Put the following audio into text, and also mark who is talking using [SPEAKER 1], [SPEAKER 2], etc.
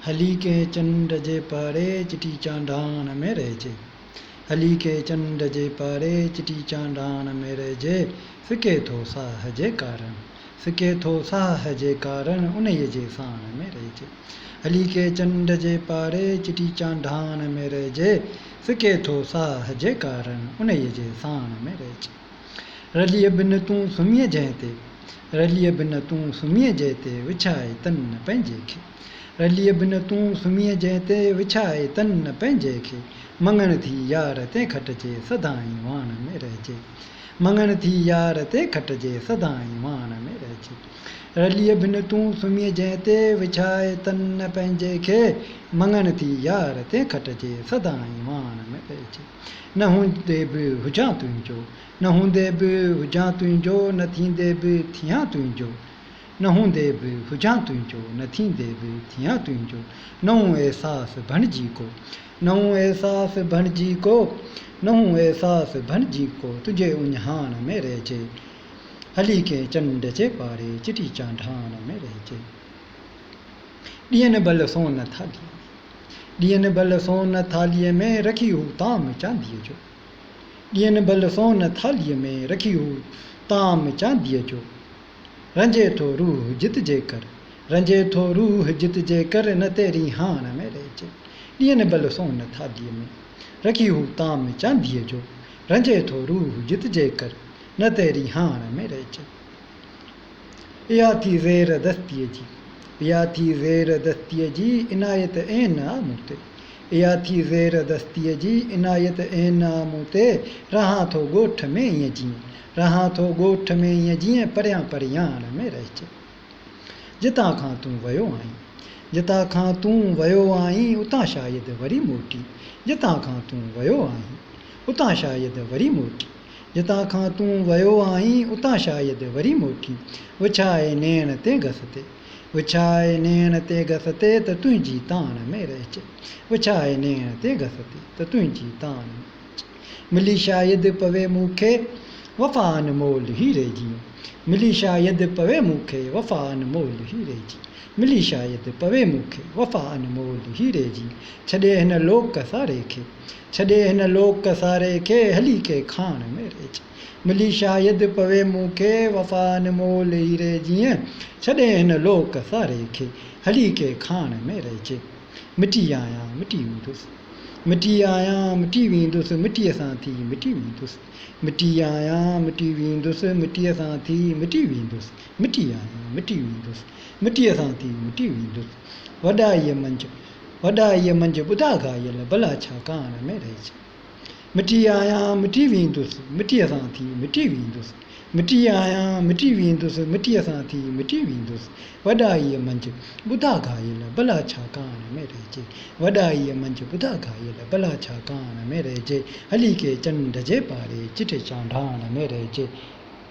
[SPEAKER 1] हली के चंड जे पारे चिटी चांडान में रहजे हली के चंड जे पारे चिटी चांडान में रहजे फिके थो साह जे कारण फिके थो साह जे कारण उन्हीअ जे साण में रहजे हली के चंड जे पारे चिटी चांडान में रहजे फिके थो साह जे कारण उन्हीअ जे साण में रहजे रलीअ बिन तूं सुम्हीअ जंहिं ते रलीअ बिन तूं सुम्हीअ जंहिं ते विछाए तन पंहिंजे खे रलीअ बिन तूं सुम्हीअ जंहिं ते विछाए तन पंहिंजे खे मङण थी यार ते खटिजे सदाईं वाण में रहजे मङण थी यार ते खटिजे सदाईं वाण में रहजे रलीअ बिन तूं सुम्हीअ जंहिं ते विछाए तन पंहिंजे खे मङण थी यार ते खटिजे सदाईं वाण में रहजे न हूंदे बि हुजां तुंहिंजो न हूंदे बि हुजां तुंहिंजो न थींदे बि थियां तुंहिंजो न हूंदे बि हुजां तुंहिंजो न थींदे बि थियां तुंहिंजो नओं अहसासु बणिजी को नओं अहसासु बणिजी को नओं अहसासु बणिजी को तुंहिंजे उञहाण में रहजे हली के चंड जे पारे चिटी चांडान में रहजे ॾियनि भल सोन थालीअ ॾियनि भल सोन थालीअ में रखी हू ताम चांदीअ जो ॾियनि भल सोन थालीअ में रखी हू ताम चांदीअ जो रंजे थो रूह जित जे कर रंजे थो रूह जित जे कर न तेरी हाण में रहजे ॾियनि भल सोन थालीअ में रखी हू ताम चांदीअ जो रंजे थो रूह जित जे कर न तेरी हाण में रहजे इहा थी ज़ेर दस्तीअ जी इहा थी ज़ेर दस्तीअ जी इनायत ऐन आ मूं ते इहा थी ज़ेर दस्तीअ जी इनायत ऐन आ मूं ते रहां थो ॻोठ में ईअं जीअं रहां थो ॻोठ में ईअं जीअं परियां परियाण में रहजे जितां खां तूं वियो आहीं जितां खां तूं वियो आहीं उतां शायदि वरी मोटी जितां खां तूं वियो आहीं उतां शायदि वरी मोटी जितां खां तूं वियो आहीं उतां शायदि वरी मोटी विछाए नेण ते घस ते विछाए नेण ते घस ते त तुंहिंजी ताण में रहजे विछाए नेण ते घस ते त तुंहिंजी ताण में रहजे मिली शायदि पवे मूंखे वफ़ा अनमोल हीरे जी मिली शायदि पवे मूंखे वफ़ा अनमोल हीरे जी मिली शायदि पवे मूंखे वफ़ा अनमोल हीरे जी छॾे हिन लोक सारे खे छॾे हिन लोक सारे खे हली के खाण में रहजे मिली शायदि पवे मूंखे वफ़ा अनमोल हीरे जीअं छॾे हिन लोक सारे खे हली के खाण में रहजे मिटी आहियां मिटी वेंदुसि मिटी आहियां मिटी वेंदुसि मिटीअ सां थी मिटी वेंदुसि मिटी आहियां मिटी वेंदुसि मिटीअ सां थी मिटी वेंदुसि मिटी आहियां मिटी वेंदुसि मिटीअ सां थी मिटी वेंदुसि वॾाईअ मंझि ॿुधा ॻायल भला छा कान में रहजे मिटी आहियां मिटी वेंदुसि मिटीअ सां थी मिटी वेंदुसि मिटी आहियां मिटी वेंदुसि मिटीअ सां थी मिटी वेंदुसि वॾाईअ मंझि ॿुधा ॻायल भला छा कान में रहजे वॾाईअ मंझि ॿुधा ॻायल भला छा कान में रहजे हली के चंड जे पारे चिटे चांडान में रहजे